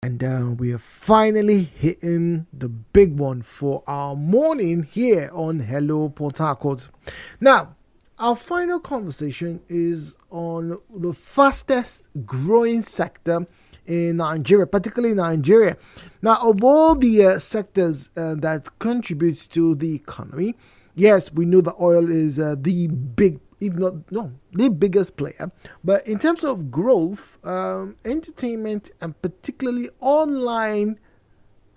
And we are finally hitting the big one for our morning here on Hello Port Harcourt. Now, our final conversation is on the fastest growing sector in Nigeria, particularly Nigeria. Now, of all the sectors that contribute to the economy, yes, we know that oil is the big, if not, no, the biggest player. But in terms of growth, entertainment and particularly online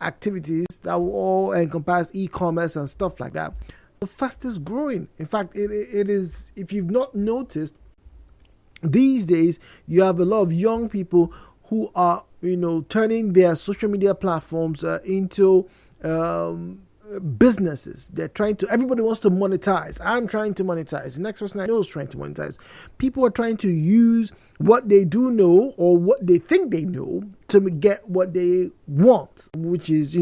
activities that will all encompass e-commerce and stuff like that, the fastest growing. In fact, it is, if you've not noticed, these days you have a lot of young people who are, turning their social media platforms into businesses. Everybody wants to monetize. I'm trying to monetize. The next person I know is trying to monetize. People are trying to use what they do know or what they think they know to get what they want, which is,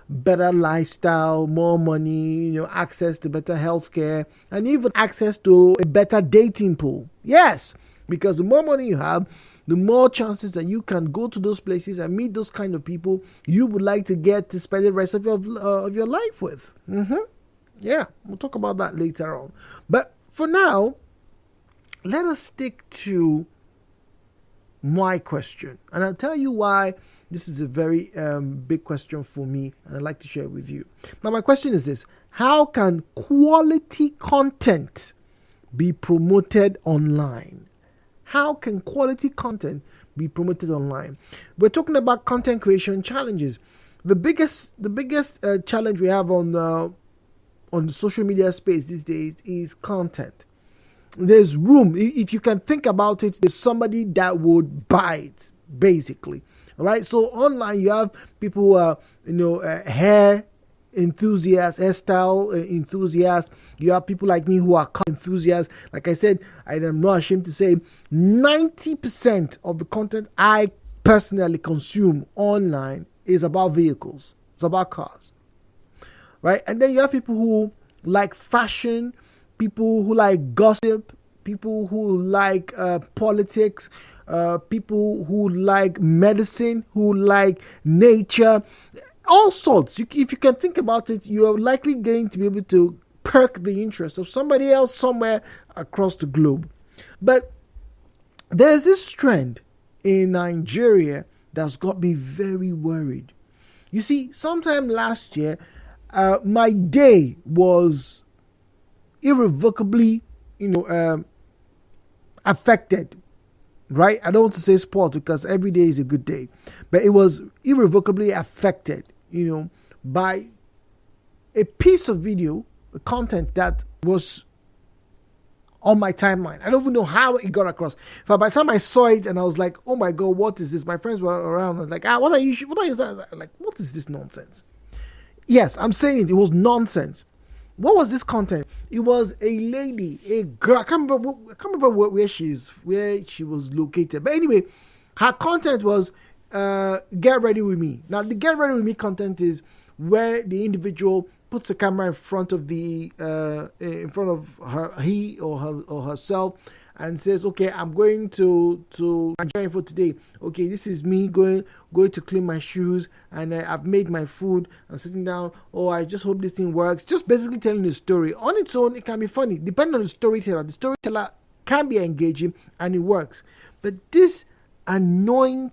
better lifestyle, more money, access to better healthcare, and even access to a better dating pool. Yes, because the more money you have, the more chances that you can go to those places and meet those kind of people you would like to get to spend the rest of your life with. Yeah, we'll talk about that later on. But for now, let us stick to my question. And I'll tell you why this is a very big question for me, and I'd like to share it with you. Now, my question is this: how can quality content be promoted online? How can quality content be promoted online? We're talking about content creation challenges. The biggest challenge we have on the social media space these days is content. There's room. If you can think about it, there's somebody that would buy it, basically. All right. So online, you have people who are, hair enthusiasts, hairstyle enthusiasts. You have people like me who are car enthusiasts. Like I said, I am not ashamed to say 90% of the content I personally consume online is about vehicles. It's about cars. Right? And then you have people who like fashion, people who like gossip, people who like politics, people who like medicine, who like nature. All sorts. If you can think about it, you are likely going to be able to perk the interest of somebody else somewhere across the globe. But there's this trend in Nigeria that's got me very worried. You see, sometime last year, my day was irrevocably, affected. Right? I don't want to say spoiled because every day is a good day, but it was irrevocably affected, by a piece of video, a content that was on my timeline. I don't even know how it got across. But by the time I saw it and I was like, oh my God, what is this? My friends were around and like, what are you that? Like, what is this nonsense? Yes, I'm saying it was nonsense. What was this content? It was a lady, a girl. I can't remember where she was located. But anyway, her content was get ready with me. Now, the get ready with me content is where the individual puts a camera in front of he or herself, and says, okay, I'm going to Nigeriainfo today. Okay, this is me going to clean my shoes, and I've made my food. I'm sitting down. Oh, I just hope this thing works. Just basically telling a story. On its own, it can be funny. Depending on the storyteller. The storyteller can be engaging, and it works. But this annoying,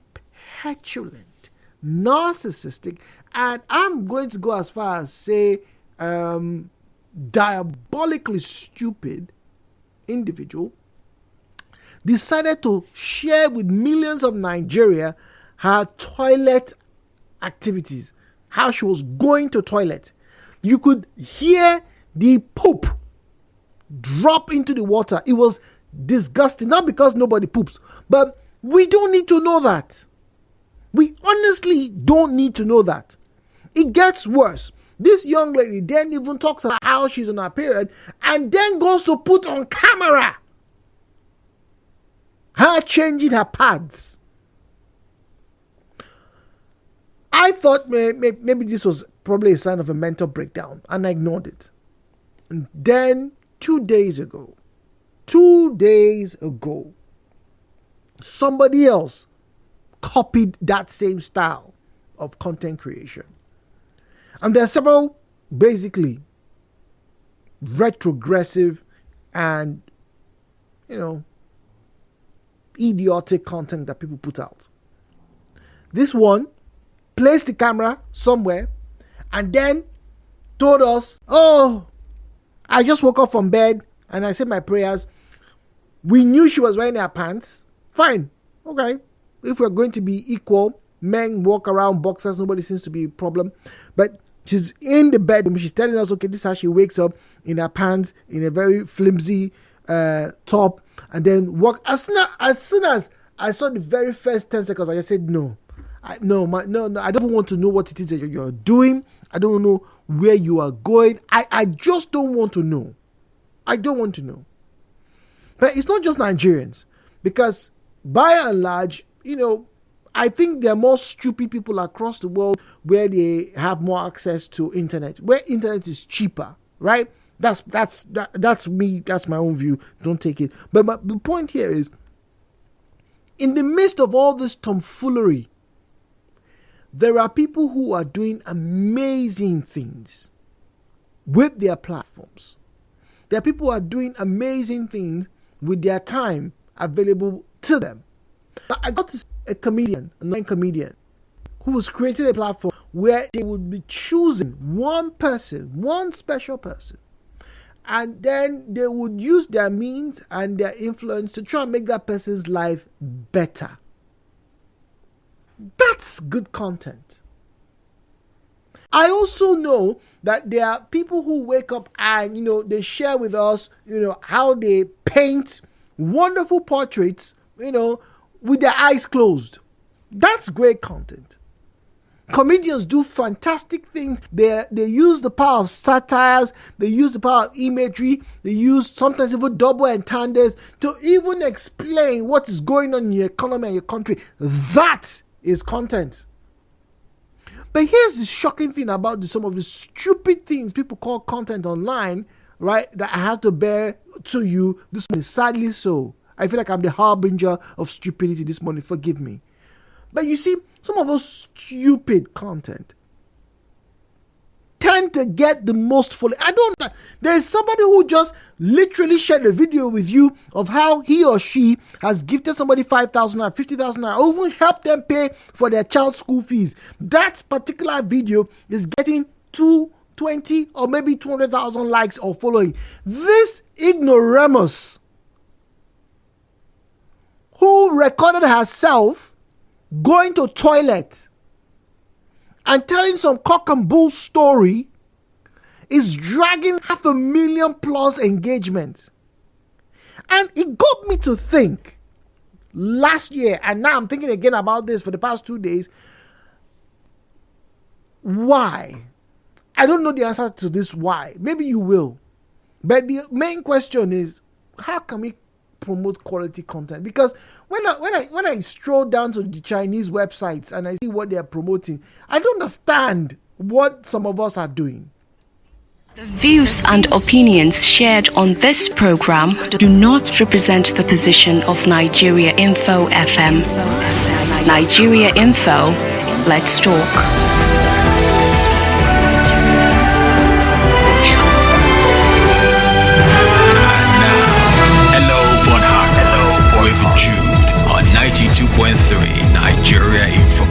petulant, narcissistic, and I'm going to go as far as say diabolically stupid individual decided to share with millions of Nigeria her toilet activities, how she was going to toilet. You could hear the poop drop into the water. It was disgusting, not because nobody poops, but we don't need to know that. We honestly don't need to know that. It gets worse. This young lady then even talks about how she's on her period and then goes to put on camera her changing her pads. I thought maybe this was probably a sign of a mental breakdown, and I ignored it. And then 2 days ago, somebody else copied that same style of content creation. And there are several basically retrogressive and, idiotic content that people put out. This one placed the camera somewhere and then told us, oh, I just woke up from bed and I said my prayers. We knew she was wearing her pants. Fine. Okay. If we're going to be equal, men walk around boxers, nobody seems to be a problem. But she's in the bedroom. She's telling us, okay, this is how she wakes up in her pants, in a very flimsy top, and then walk. As soon as I saw the very first 10 seconds, I just said, no. No, I don't want to know what it is that you're doing. I don't know where you are going. I just don't want to know. I don't want to know. But it's not just Nigerians, because by and large, I think there are more stupid people across the world where they have more access to internet, where internet is cheaper, right? That's me. That's my own view. Don't take it. But the point here is, in the midst of all this tomfoolery, there are people who are doing amazing things with their platforms. There are people who are doing amazing things with their time available to them. I got to see a non-comedian, who was creating a platform where they would be choosing one person, one special person, and then they would use their means and their influence to try and make that person's life better. That's good content. I also know that there are people who wake up and, they share with us, how they paint wonderful portraits, with their eyes closed. That's great content. Comedians do fantastic things. They use the power of satires. They use the power of imagery. They use sometimes even double entendres to even explain what is going on in your economy and your country. That is content. But here's the shocking thing about some of the stupid things people call content online, right, that I have to bear to you this morning. Sadly so. I feel like I'm the harbinger of stupidity this morning. Forgive me. But you see, some of those stupid content tend to get the most following. There's somebody who just literally shared a video with you of how he or she has gifted somebody 5,000 or 50,000 or even helped them pay for their child's school fees. That particular video is getting 20 or maybe 200,000 likes or following. This ignoramus who recorded herself going to toilet and telling some cock and bull story is dragging 500,000 plus engagements. And it got me to think last year, and now I'm thinking again about this for the past 2 days. Why? I don't know the answer to this why. Maybe you will. But the main question is, how can we promote quality content? Because when I stroll down to the Chinese websites and I see what they are promoting, I don't understand what some of us are doing. The views and opinions shared on this program do not represent the position of Nigeriainfo FM. Nigeriainfo, let's talk. Jude on 92.3 Nigeria Info.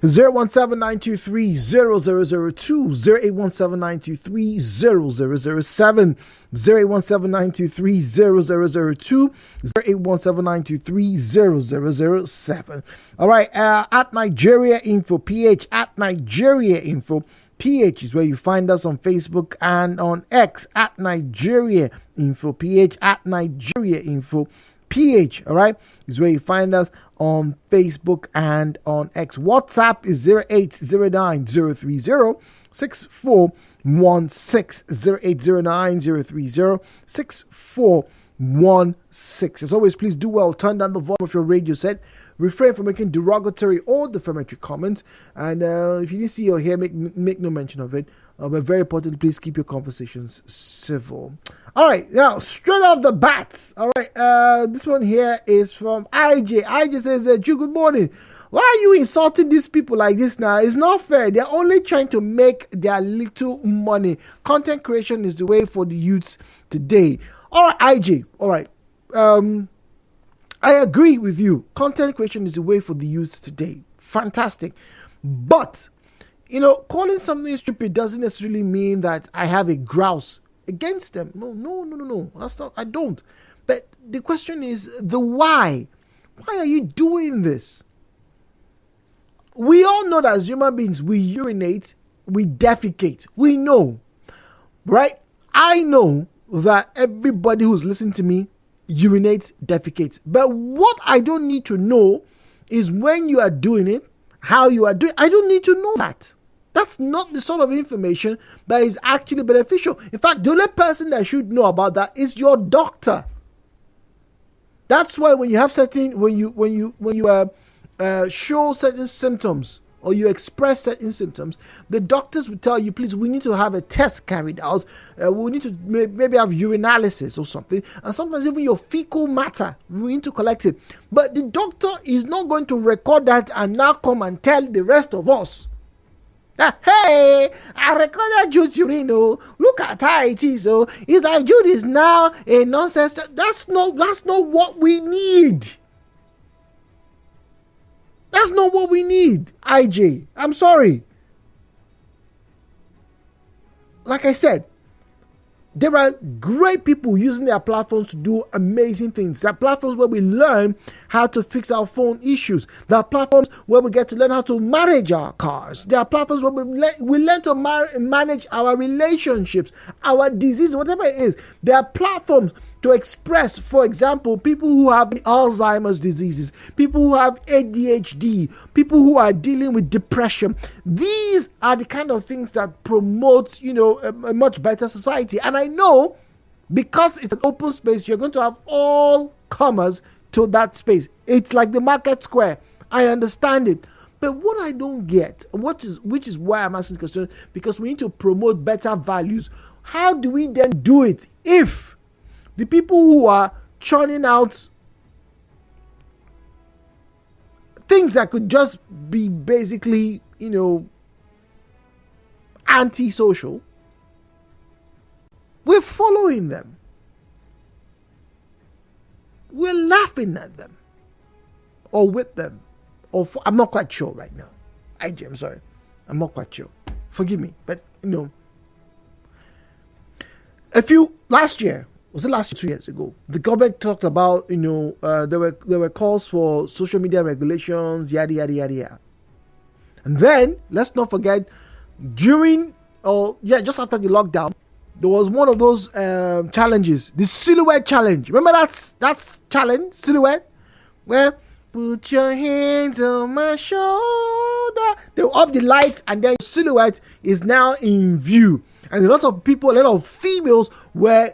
017-923-0002, 0817923-0007, 0817923-0002, 0817923-0007. All right, at Nigeria Info PH, at Nigeria Info PH is where you find us on Facebook and on X, at Nigeria Info PH, at Nigeria Info PH. All right, is where you find us on Facebook and on X. WhatsApp is 08090306416, 08090306416. As always, please do well. Turn down the volume of your radio set. Refrain from making derogatory or defamatory comments. And if you didn't see or hear, make no mention of it. But very important, please keep your conversations civil. All right, now straight off the bat. All right, this one here is from IJ. IJ says, "Ju, good morning. Why are you insulting these people like this now? It's not fair. They're only trying to make their little money. Content creation is the way for the youths today." All right, IJ. All right. I agree with you. Content creation is the way for the youths today. Fantastic. But, calling something stupid doesn't necessarily mean that I have a grouse against them. No. That's not, I don't. But the question is the why. Why are you doing this? We all know that as human beings, we urinate, we defecate. We know, right? I know that everybody who's listening to me urinates, defecates. But what I don't need to know is when you are doing it, how you are doing it. I don't need to know that. That's not the sort of information that is actually beneficial. In fact, the only person that should know about that is your doctor. That's why when you have show certain symptoms or you express certain symptoms, the doctors will tell you, please, we need to have a test carried out. We need to maybe have urinalysis or something. And sometimes even your fecal matter, we need to collect it. But the doctor is not going to record that and now come and tell the rest of us, hey, I recorded Jude's urine. Look at how it is. It's like Jude is now a nonsense. That's not what we need. That's not what we need, IJ. I'm sorry. Like I said, there are great people using their platforms to do amazing things. There are platforms where we learn how to fix our phone issues. There are platforms where we get to learn how to manage our cars. There are platforms where we learn to manage our relationships, our disease, whatever it is. There are platforms to express, for example, people who have Alzheimer's diseases, people who have ADHD, people who are dealing with depression. These are the kind of things that promote, a much better society. And I know because it's an open space, you're going to have all comers to that space. It's like the market square. I understand it. But what I don't get, which is why I'm asking the question, because we need to promote better values. How do we then do it if the people who are churning out things that could just be basically, anti-social, we're following them? We're laughing at them or with them. I'm not quite sure right now. I'm sorry. I'm not quite sure. Forgive me. But, last year, was it last year, 2 years ago? The government talked about, there were calls for social media regulations, yada, yada, yada, yada. And then, let's not forget, just after the lockdown, there was one of those challenges, the silhouette challenge. Remember that's challenge, silhouette? Where, put your hands on my shoulder. They were off the lights and then silhouette is now in view. And a lot of females were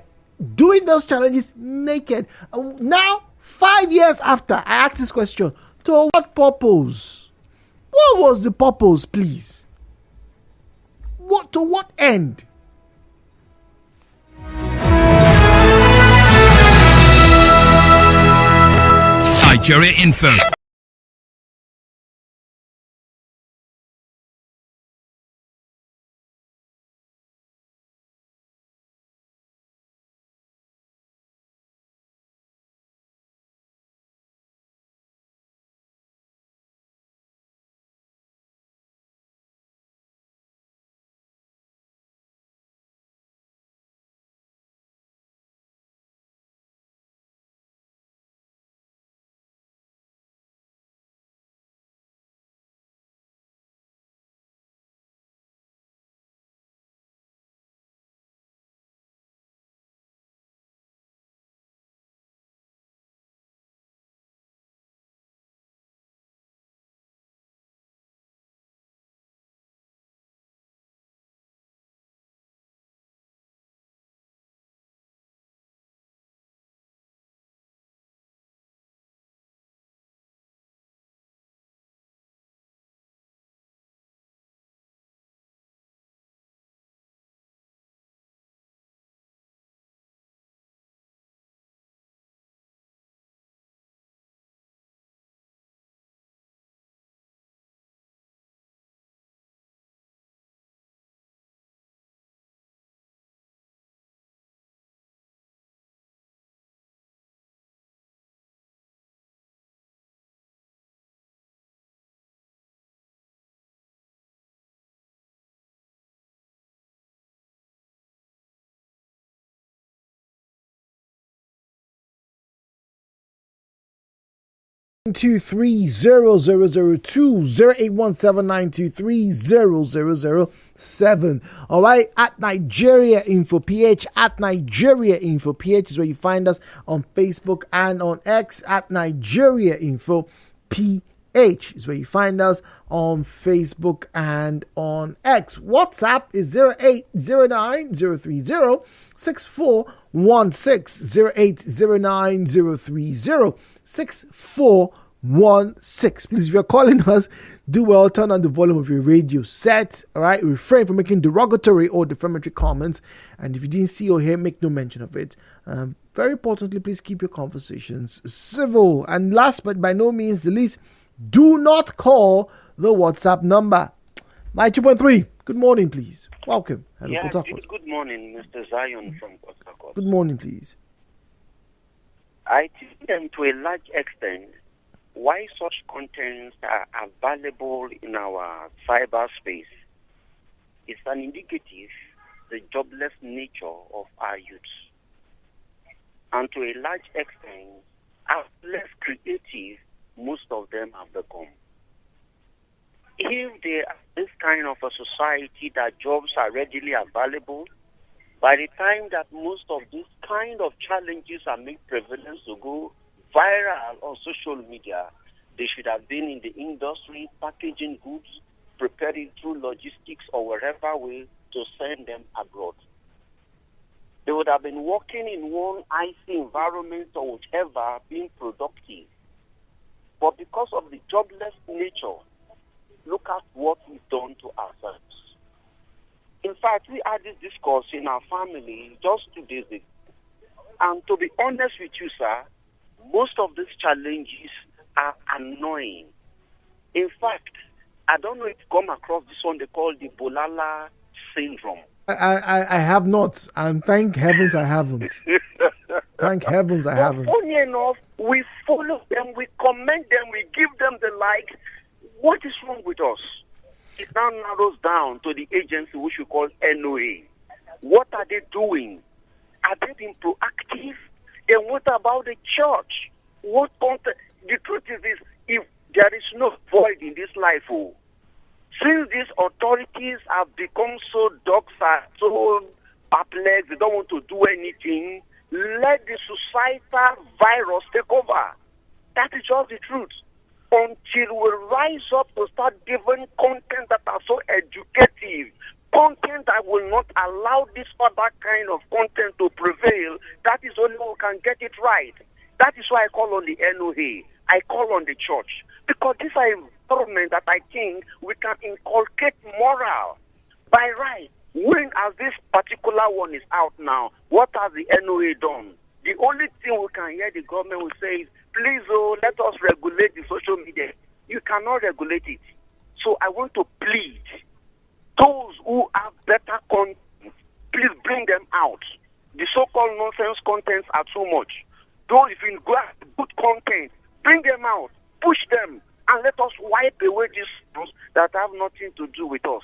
doing those challenges naked. Now, 5 years after, I asked this question, to what purpose? What was the purpose, please? To what end? Nigeriainfo. 08179230007. All right, at Nigeriainfo PH, at Nigeriainfo PH is where you find us on Facebook and on X. At Nigeriainfo PH is where you find us on Facebook and on X. WhatsApp is 0809-030-6416, 0809-030-6416. Please, if you're calling us, do well, turn on the volume of your radio set. All right, refrain from making derogatory or defamatory comments, and if you didn't see or hear, make no mention of it. Very importantly, please keep your conversations civil. And last but by no means the least, do not call the WhatsApp number 92.3. Good morning, please. Welcome. Hello, yeah, good morning, Mr. Zion from Port Harcourt. Good morning, please. I think to a large extent, why such contents are available in our cyberspace is an indicative the jobless nature of our youth. And to a large extent, as less creative most of them have become. If they are this kind of a society that jobs are readily available, by the time that most of these kind of challenges are made prevalent to go viral on social media, they should have been in the industry packaging goods, preparing through logistics or wherever way to send them abroad. They would have been working in one icy environment or whatever, being productive. But because of the jobless nature, look at what we've done to ourselves. In fact, we had this discourse in our family just 2 days ago. And to be honest with you, sir, most of these challenges are annoying. In fact, I don't know if you come across this one they call the Bolala syndrome. I have not, and thank heavens I haven't. Thank heavens I haven't. Funny enough, we follow them, we commend them, we give them the like. What is wrong with us? It now narrows down to the agency which we call NOA. What are they doing? Are they being proactive? And what about the church? What content? The truth is this, if there is no void in this life, since these authorities have become so docile, so perplexed, they don't want to do anything, let the societal virus take over. That is just the truth. Until we rise up to start giving content that are so educative, content that will not allow this other kind of content to prevail, that is only how we can get it right. That is why I call on the NOA. I call on the church. Because this is an environment that I think we can inculcate moral. By right, when as this particular one is out now, what has the NOA done? The only thing we can hear the government will say is, please, let us regulate the social media. You cannot regulate it. So I want to plead, those who have better content, please bring them out. The so-called nonsense contents are too much. Those, if you grab good content, bring them out, push them, and let us wipe away these things that have nothing to do with us.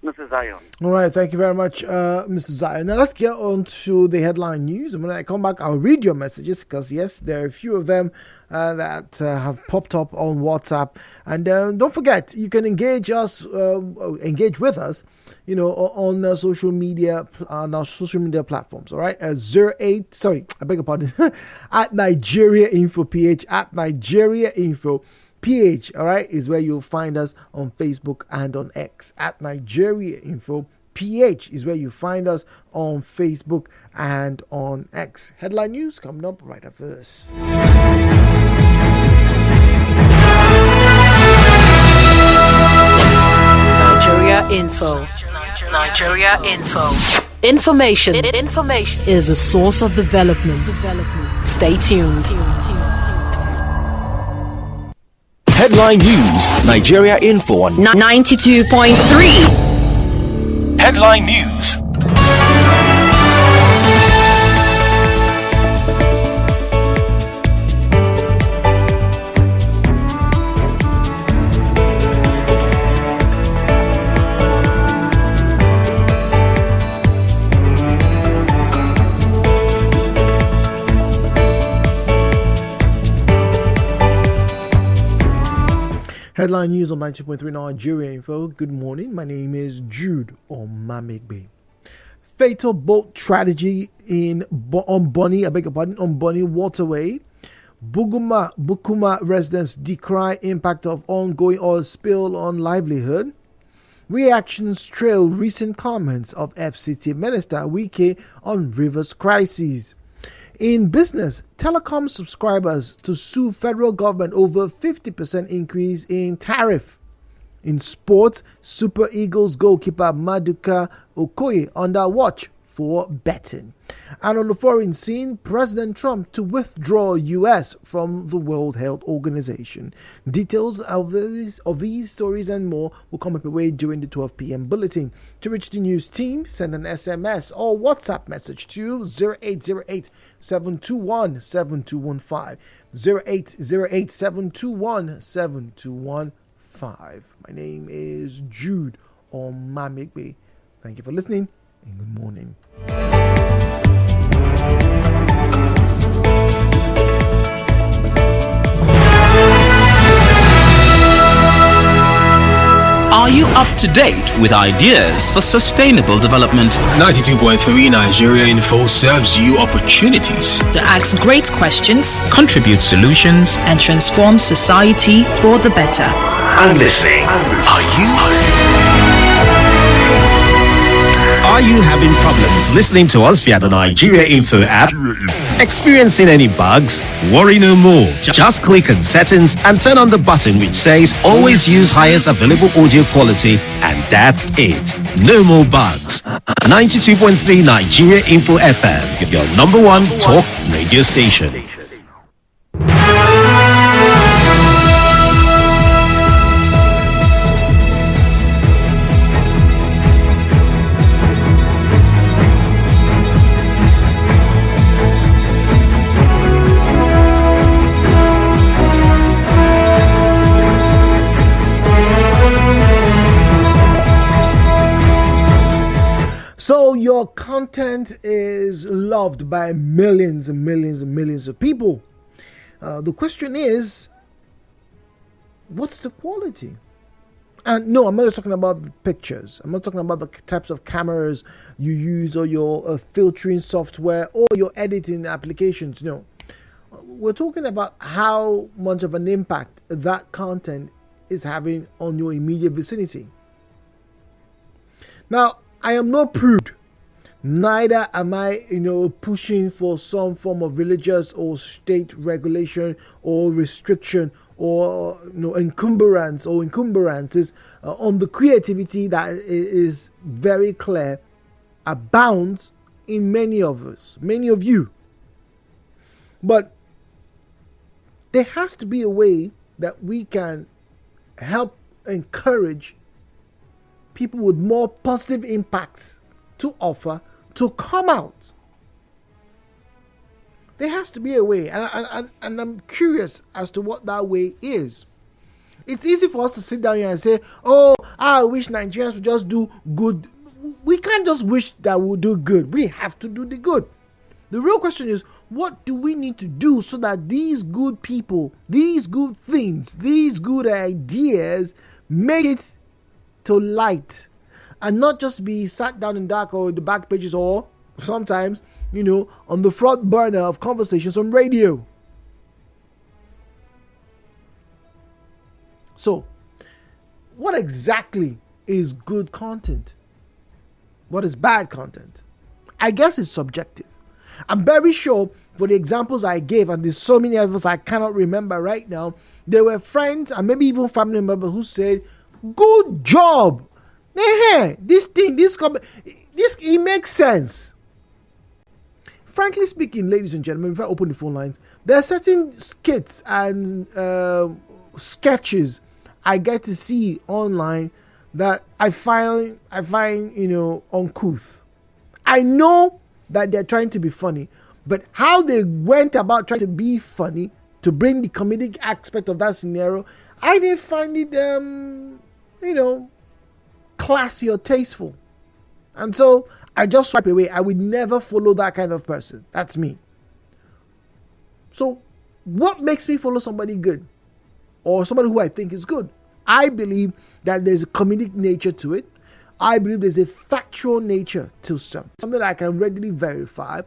Mr. Zion. All right, thank you very much, Mr. Zion. Now let's get on to the headline news. And when I come back, I'll read your messages because, yes, there are a few of them that have popped up on WhatsApp. And don't forget, you can engage with us, on social media, on our social media platforms. All right, at Nigeriainfo PH, at Nigeriainfo PH, all right, is where you'll find us on Facebook and on X. At Nigeriainfo PH is where you find us on Facebook and on X. Headline news coming up right after this. Nigeriainfo. Nigeriainfo. Information is a source of development. Stay tuned. Headline News, Nigeriainfo on 92.3. Headline News. Headline news on 90.3 Nigeriainfo. Good morning. My name is Jude Omamegbe. Fatal boat tragedy on Bonny Waterway. Bukuma residents decry impact of ongoing oil spill on livelihood. Reactions trail recent comments of FCT Minister Wike on rivers crisis. In business, telecom subscribers to sue federal government over 50% increase in tariff. In sports, Super Eagles goalkeeper Maduka Okoye under watch for betting. And on the foreign scene, President Trump to withdraw U.S. from the World Health Organization. Details of these stories and more will come up your way during the 12 p.m. bulletin. To reach the news team, send an SMS or WhatsApp message to 0808 721 7215. 0808 721 7215. My name is Jude Omamegbe. Thank you for listening and good morning. Are you up to date with ideas for sustainable development? 92.3 Nigeriainfo serves you opportunities To ask great questions Contribute solutions. and transform society for the better. and listening. Are you having problems listening to us via the Nigeriainfo app? Experiencing any bugs? Worry no more. Just click on settings and turn on the button which says always use highest available audio quality, and that's it. No more bugs. 92.3 Nigeriainfo FM, your number one talk radio station. So your content is loved by millions and millions and millions of people. The question is, what's the quality? And no, I'm not talking about the pictures. I'm not talking about the types of cameras you use or your filtering software or your editing applications. No, we're talking about how much of an impact that content is having on your immediate vicinity. Now, I am no prude. Neither am I, pushing for some form of religious or state regulation or restriction or encumbrances on the creativity that is very clear abounds in many of us, many of you. But there has to be a way that we can help encourage people with more positive impacts to offer to come out. There has to be a way, and I'm curious as to what that way is. It's easy for us to sit down here and say, oh, I wish Nigerians would just do good. We can't just wish that we'll do good. We have to do the good. The real question is, what do we need to do so that these good people, these good things, these good ideas make it to light and not just be sat down in dark or the back pages or sometimes, on the front burner of conversations on radio. So, what exactly is good content? What is bad content? I guess it's subjective. I'm very sure for the examples I gave, and there's so many others I cannot remember right now, there were friends and maybe even family members who said, good job. Hey, it makes sense. Frankly speaking, ladies and gentlemen, if I open the phone lines, there are certain skits and sketches I get to see online that I find uncouth. I know that they're trying to be funny, but how they went about trying to be funny to bring the comedic aspect of that scenario, I didn't find it classy or tasteful. And so I just swipe away. I would never follow that kind of person. That's me. So what makes me follow somebody good or somebody who I think is good? I believe that there's a comedic nature to it. I believe there's a factual nature to something that I can readily verify.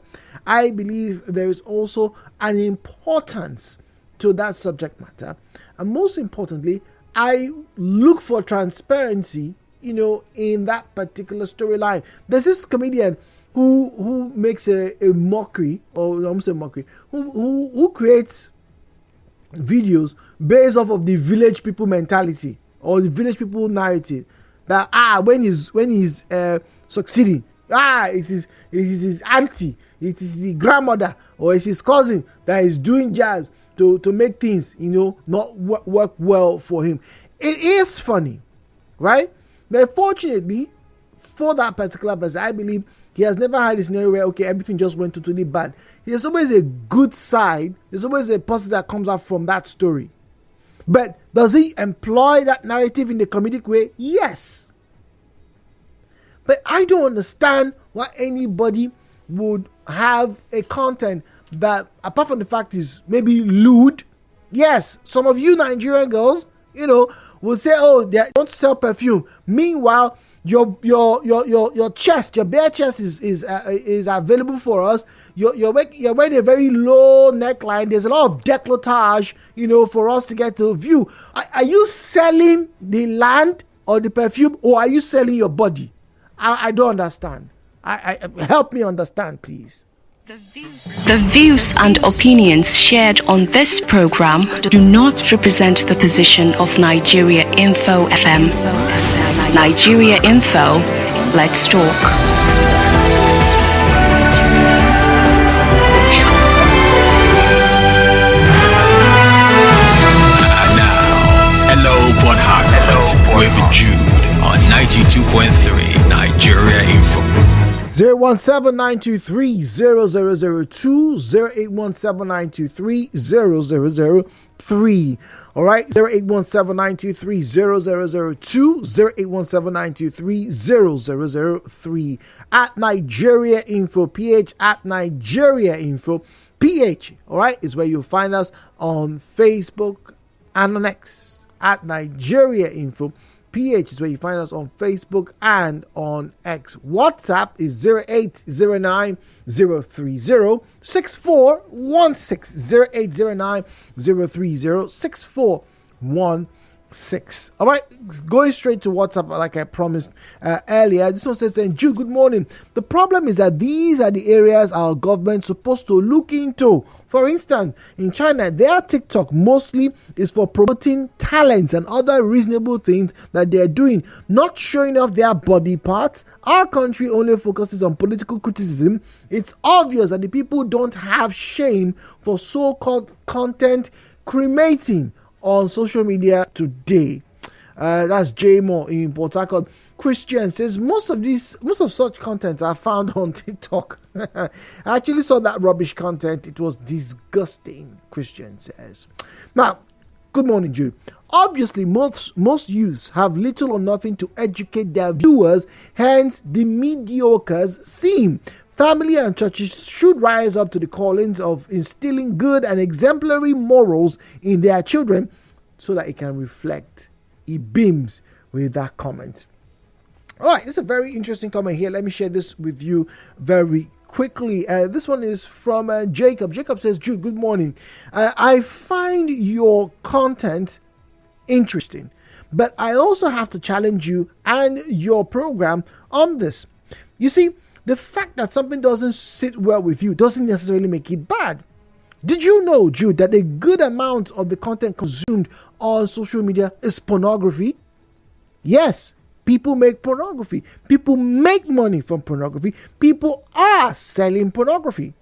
I believe there is also an importance to that subject matter. And most importantly, I look for transparency, in that particular storyline. There's this comedian who makes a mockery, or I'm saying mockery, who creates videos based off of the village people mentality or the village people narrative. That when he's succeeding, it's his auntie, it is the grandmother, or it's his cousin that is doing jazz to make things not work well for him. It is funny, right? But fortunately for that particular person, I believe he has never had a scenario where everything just went totally bad. There's always a good side. There's always a positive that comes out from that story. But does he employ that narrative in the comedic way? Yes. But I don't understand why anybody would have a content that, apart from the fact is maybe lewd. Yes, some of you Nigerian girls, will say, they want to sell perfume. Meanwhile, your chest, your bare chest is available for us. You're wearing a very low neckline. There's a lot of décolletage, for us to get to view. Are you selling the land or the perfume, or are you selling your body? I don't understand. I help me understand, please. The views and opinions shared on this program do not represent the position of Nigeria Info FM. Nigeria Info, let's talk. Hello, Port Harcourt, with Jude on 92.3 Nigeria Info. 017-923-0002, 0817923-0003. All right, 0817923-0002, 0817923-0003. At Nigeria Info PH, at Nigeria Info PH. All right, is where you'll find us on Facebook and on X. At Nigeria Info PH is where you find us on Facebook and on X. WhatsApp is 0809 030 6416. 0809 030 6416. All right, going straight to WhatsApp like I promised earlier. This one says, Jude, good morning. The problem is that these are the areas our government's supposed to look into. For instance, in China, their TikTok mostly is for promoting talents and other reasonable things that they're doing, not showing off their body parts. Our country only focuses on political criticism. It's obvious that the people don't have shame for so-called content cremating on social media today. That's Jay Moore in Port Harcourt. Christian says most of such content are found on TikTok. I actually saw that rubbish content. It was disgusting, Christian says. Now, good morning, Jude. Obviously, most youths have little or nothing to educate their viewers, hence the mediocres seem. Family and churches should rise up to the callings of instilling good and exemplary morals in their children so that it can reflect. He beams with that comment. All right, this is a very interesting comment here. Let me share this with you very quickly. This one is from Jacob. Jacob says, Jude, good morning. I find your content interesting, but I also have to challenge you and your program on this. You see, the fact that something doesn't sit well with you doesn't necessarily make it bad. Did you know, Jude, that a good amount of the content consumed on social media is pornography? Yes, people make pornography. People make money from pornography. People are selling pornography.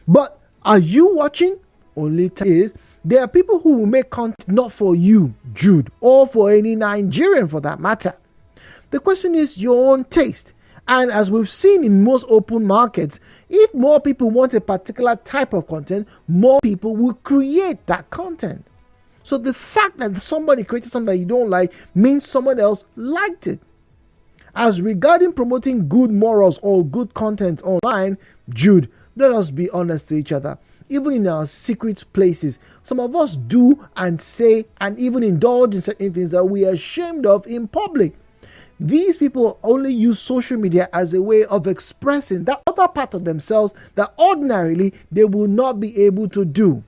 But are you watching? Only is there are people who will make content not for you, Jude, or for any Nigerian for that matter. The question is your own taste. And as we've seen in most open markets, if more people want a particular type of content, more people will create that content. So the fact that somebody created something that you don't like means someone else liked it. As regarding promoting good morals or good content online, Jude, let us be honest to each other. even in our secret places. Some of us do and say and even indulge in certain things that we are ashamed of in public. These people only use social media as a way of expressing that other part of themselves that ordinarily they will not be able to do.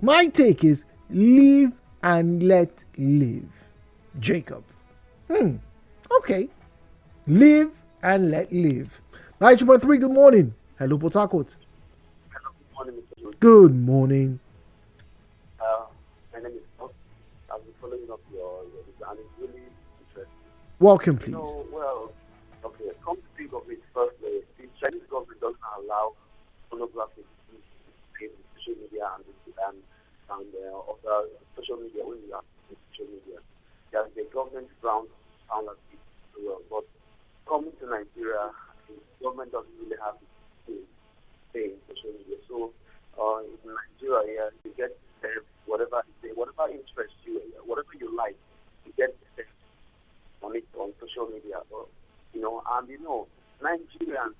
My take is live and let live. Jacob. Okay. Live and let live. 92.3, good morning. Hello, Port Harcourt. Hello, good morning, Mr. George. Good morning. My name is Bob. I've been following up your and it's really interesting. Welcome, please. Come to think of it, firstly, the Chinese government doesn't allow pornography to be in social media and other social media when you are in social media. There's the government ground found that but coming to Nigeria, the government doesn't really have to stay in social media. So in Nigeria, you get whatever interests you, whatever you like, you get on it on social media. Nigerians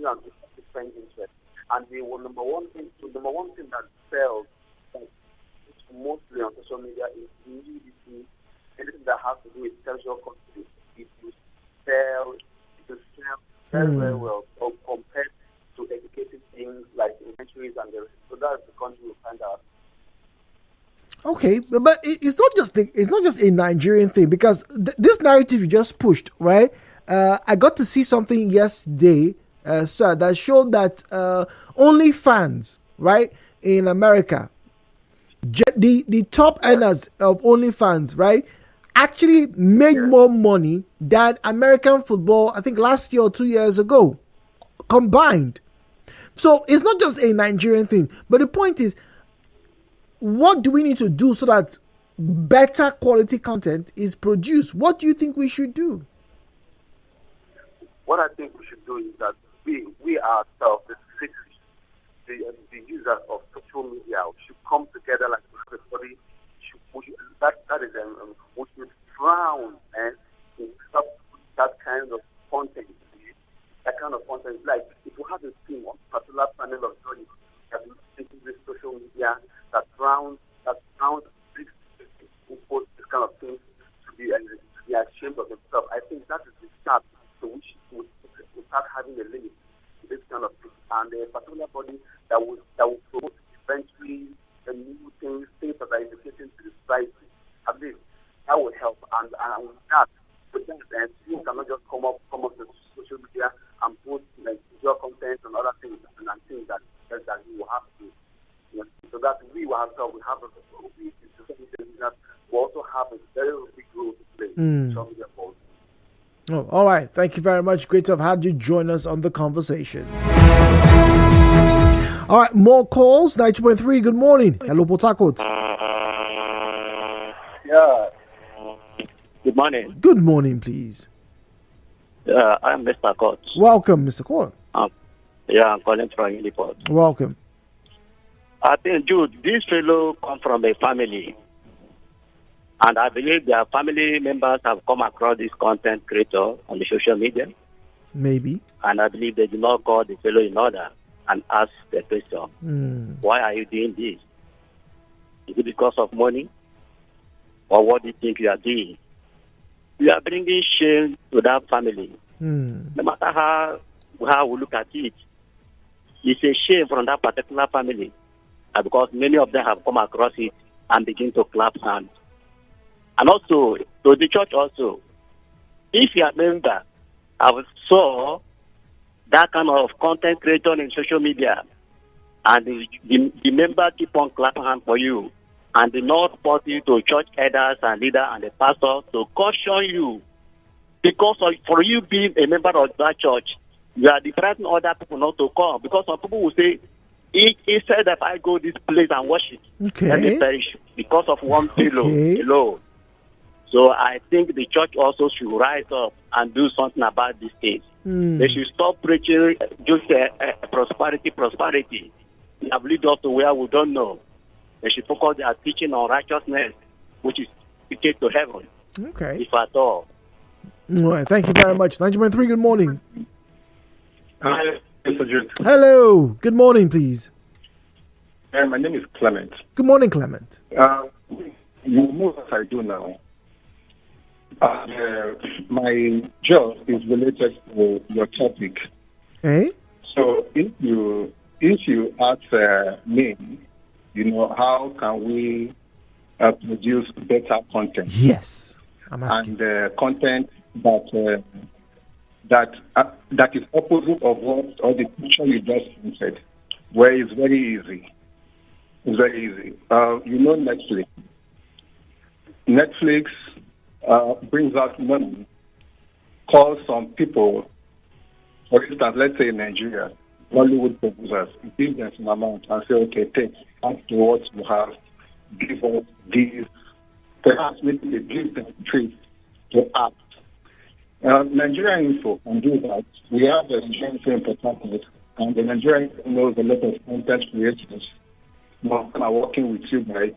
have different interests, and the number one thing that sells mostly on social media is nudity, anything that has to do with sexual content. It sells very well compared to educated things like inventories and the rest. So that's the country we find out. Okay, but it's not just a Nigerian thing, because this narrative you just pushed, right? I got to see something yesterday, sir, that showed that OnlyFans, right, in America, the top earners of OnlyFans, right, actually made more money than American football, I think last year or 2 years ago, combined. So it's not just a Nigerian thing, but the point is, what do we need to do so that better quality content is produced? What do you think we should do? What I think we should do is that we ourselves, the citizens, the users of social media, should come together like everybody. We should frown and stop that kind of content. That kind of content, like if you have a team on a particular panel of judges that is taking this social media that frowns who post this kind of things to be ashamed of themselves. I think that is the start to which we start having a limit to this kind of thing, and a particular body that will promote eventually the new things that are educating to the society. At least that will help, and with that, you cannot just come up to social media and post like visual content and other things and things that you will have to. So that we will have we also have a very big role to play. Oh, all right. Thank you very much. Great to have had you join us on the conversation. All right, more calls. 90.3. Good morning. Hello, Port Harcourt. Yeah. Good morning. Good morning, please. I'm Mr. Court. Welcome, Mr. Court. I'm calling from Uniport. Welcome. I think, Jude, this fellow come from a family. And I believe their family members have come across this content creator on the social media. Maybe. And I believe they do not call the fellow in order and ask the question, why are you doing this? Is it because of money? Or what do you think you are doing? You are bringing shame to that family. No matter how we look at it, it's a shame from that particular family. Because many of them have come across it and begin to clap hands. And also, to the church also, if you are a member, I saw that kind of content creator in social media, and the member keep on clapping hands for you, and they not report you to church elders and leader and the pastor to caution you, because for you being a member of that church, you are depriving other people not to come, because some people will say, he said that I go this place and worship, let me perish because of one fellow alone. So I think the church also should rise up and do something about this case. They should stop preaching just prosperity. They have led us to where we don't know. They should focus their teaching on righteousness, which is ticket to heaven. Okay. If at all. All right. Thank you very much. 90.3, good morning. Hi, Mr. Jude. Hello. Good morning, please. My name is Clement. Good morning, Clement. You know what I do now. My job is related to your topic. Eh? So if you ask me, how can we produce better content? Yes, I'm asking. And content that is opposite of what or the picture you just said, where it's very easy. It's very easy. Netflix. Netflix brings out money, calls some people, for instance, let's say in Nigeria, Hollywood producers, give them some amount and say, okay, take after what you have, give us these, perhaps maybe they give them treats to act. Nigeriainfo can do that. We have the Nigeriainfo in Port Harcourt, and the Nigeriainfo knows a lot of content creators who are working with you guys.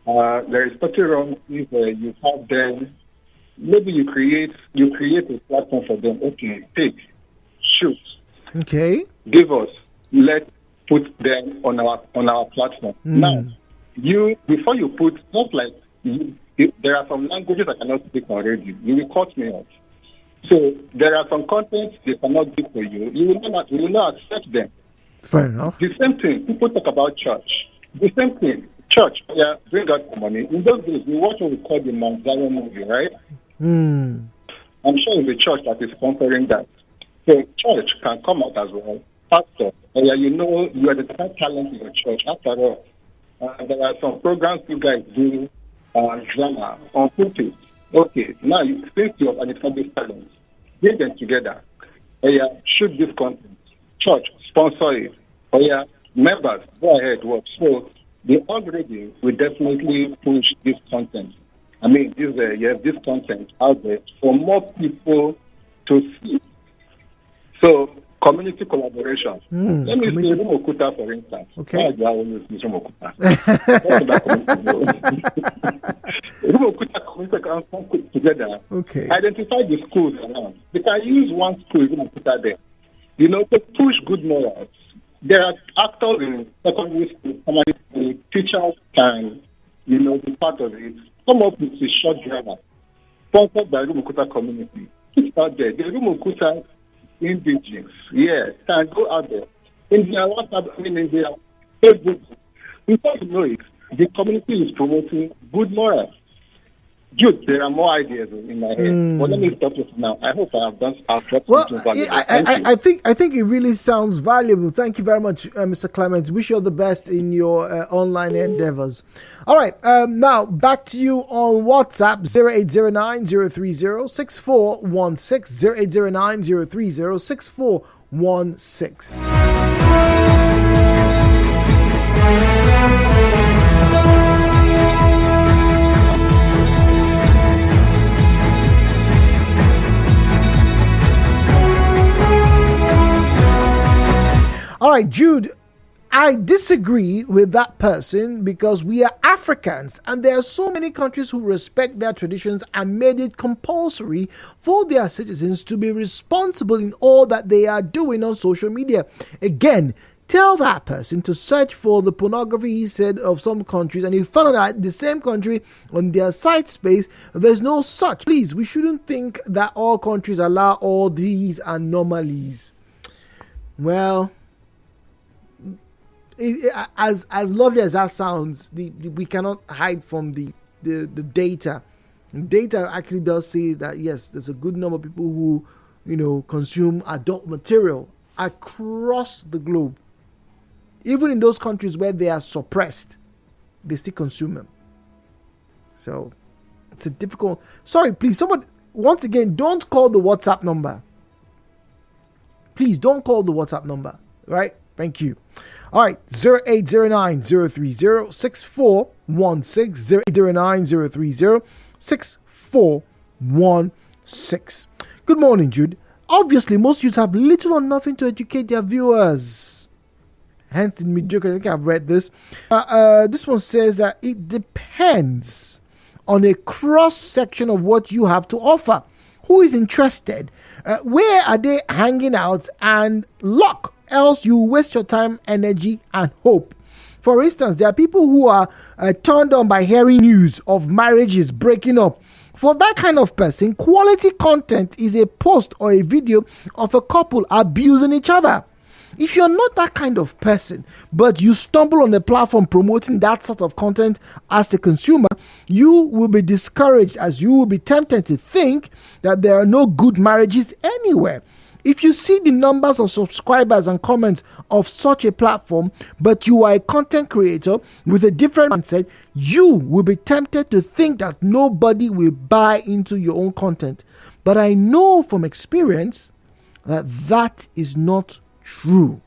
There is nothing wrong if you have them. Maybe you create a platform for them. Okay, take, shoot. Okay. Give us. Let's put them on our platform. Now, before you put, not like there are some languages I cannot speak on radio. You will cut me off. So there are some contents they cannot do for you. You will not accept them. Fair enough. The same thing. People talk about church. The same thing. Church, bring out the money. In those days, we watch what we call the Mount Zion movie, right? I'm sure it's the church that is sponsoring that. So church can come out as well. Pastor, you are the top talent in your church. After all, there are some programs you guys do, drama, on pulpit. Okay, now since you have an established talent, get them together. Shoot this content. Church, sponsor it. Members, go ahead, work. So the algorithm will definitely push this content. I mean, this content out there for more people to see. So, community collaboration. Let me say Rumokuta, for instance. Okay. Why do I always use Rumokuta? Rumokuta community can come together. Okay. Identify the schools around. They can use one school, Rumokuta there. To push good morals. There are actors in secondary school, primary school, teachers can, be part of it. Come up with a short drama sponsored by Rumukuta community. It's out there. The Rumukuta indigenous, can go out there. In their WhatsApp, in their Facebook. Before you know it, the community is promoting good morals. Good, there are more ideas in my head. But let me stop it now. I hope I have done something valuable. I think it really sounds valuable. Thank you very much, Mr. Clements. Wish you all the best in your online endeavors. All right, now back to you on WhatsApp 0809-030-6416 0809-030-6416. All right, Jude, I disagree with that person because we are Africans and there are so many countries who respect their traditions and made it compulsory for their citizens to be responsible in all that they are doing on social media. Again, tell that person to search for the pornography he said of some countries and he found out the same country on their site space, there's no such. Please, we shouldn't think that all countries allow all these anomalies. Well, as lovely as that sounds, we cannot hide from the data. Data actually does say that yes, there's a good number of people who consume adult material across the globe. Even in those countries where they are suppressed, they still consume them. So it's a difficult. Sorry, please, someone once again, don't call the WhatsApp number. Please don't call the WhatsApp number. Right? Thank you. All right, 0809-030-6416, 0809-030-6416. Good morning, Jude. Obviously, most youths have little or nothing to educate their viewers. Hence, in mediocre, I think I've read this. This one says that it depends on a cross-section of what you have to offer. Who is interested? Where are they hanging out? And luck. Else you waste your time, energy, and hope. For instance, there are people who are turned on by hearing news of marriages breaking up. For that kind of person, quality content is a post or a video of a couple abusing each other. If you're not that kind of person, but you stumble on the platform promoting that sort of content as a consumer, you will be discouraged, as you will be tempted to think that there are no good marriages anywhere. If you see the numbers of subscribers and comments of such a platform, but you are a content creator with a different mindset, you will be tempted to think that nobody will buy into your own content. But I know from experience that that is not true.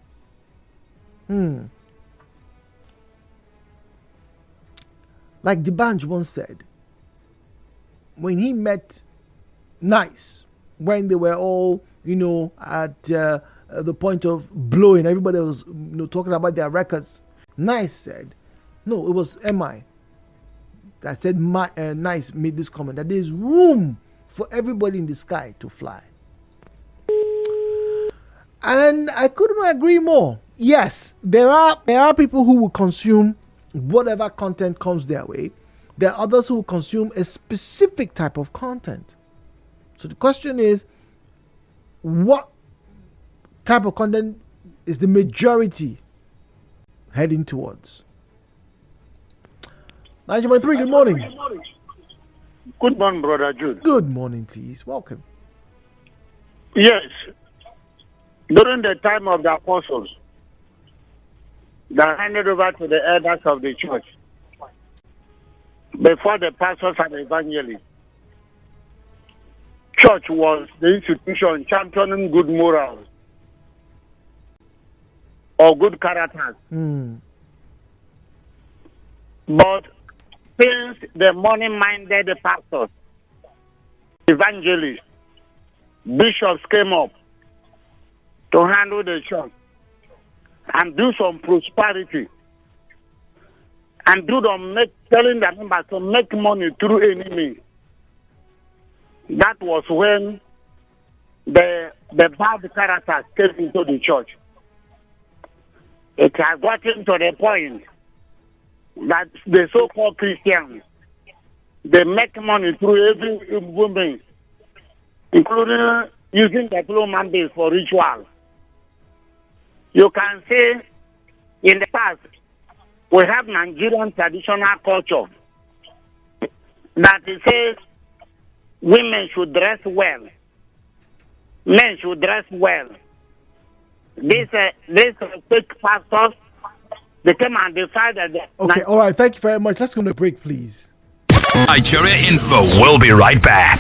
Like Dibanj once said, when he met Nice, when they were all, at the point of blowing, everybody was talking about their records. Nice said, no, it was MI that said Nice made this comment, that there's room for everybody in the sky to fly. And I couldn't agree more. Yes, there are people who will consume whatever content comes their way. There are others who will consume a specific type of content. So the question is, what type of content is the majority heading towards? 90.3, good morning. Good morning, Brother Jude. Good morning, please. Welcome. Yes. During the time of the apostles, they handed over to the elders of the church before the pastors and evangelists. Church was the institution championing good morals or good characters. But since the money-minded pastors, evangelists, bishops came up to handle the church and do some prosperity and telling the members to make money through any means. That was when the bad characters came into the church. It has gotten to the point that the so-called Christians, they make money through every woman, including using the blue Mondays for rituals. You can say in the past, we have Nigerian traditional culture that it says women should dress well, men should dress well. These fake pastors, they came and decided that. Okay, all right, thank you very much. Let's go to break, please. Nigeriainfo will be right back.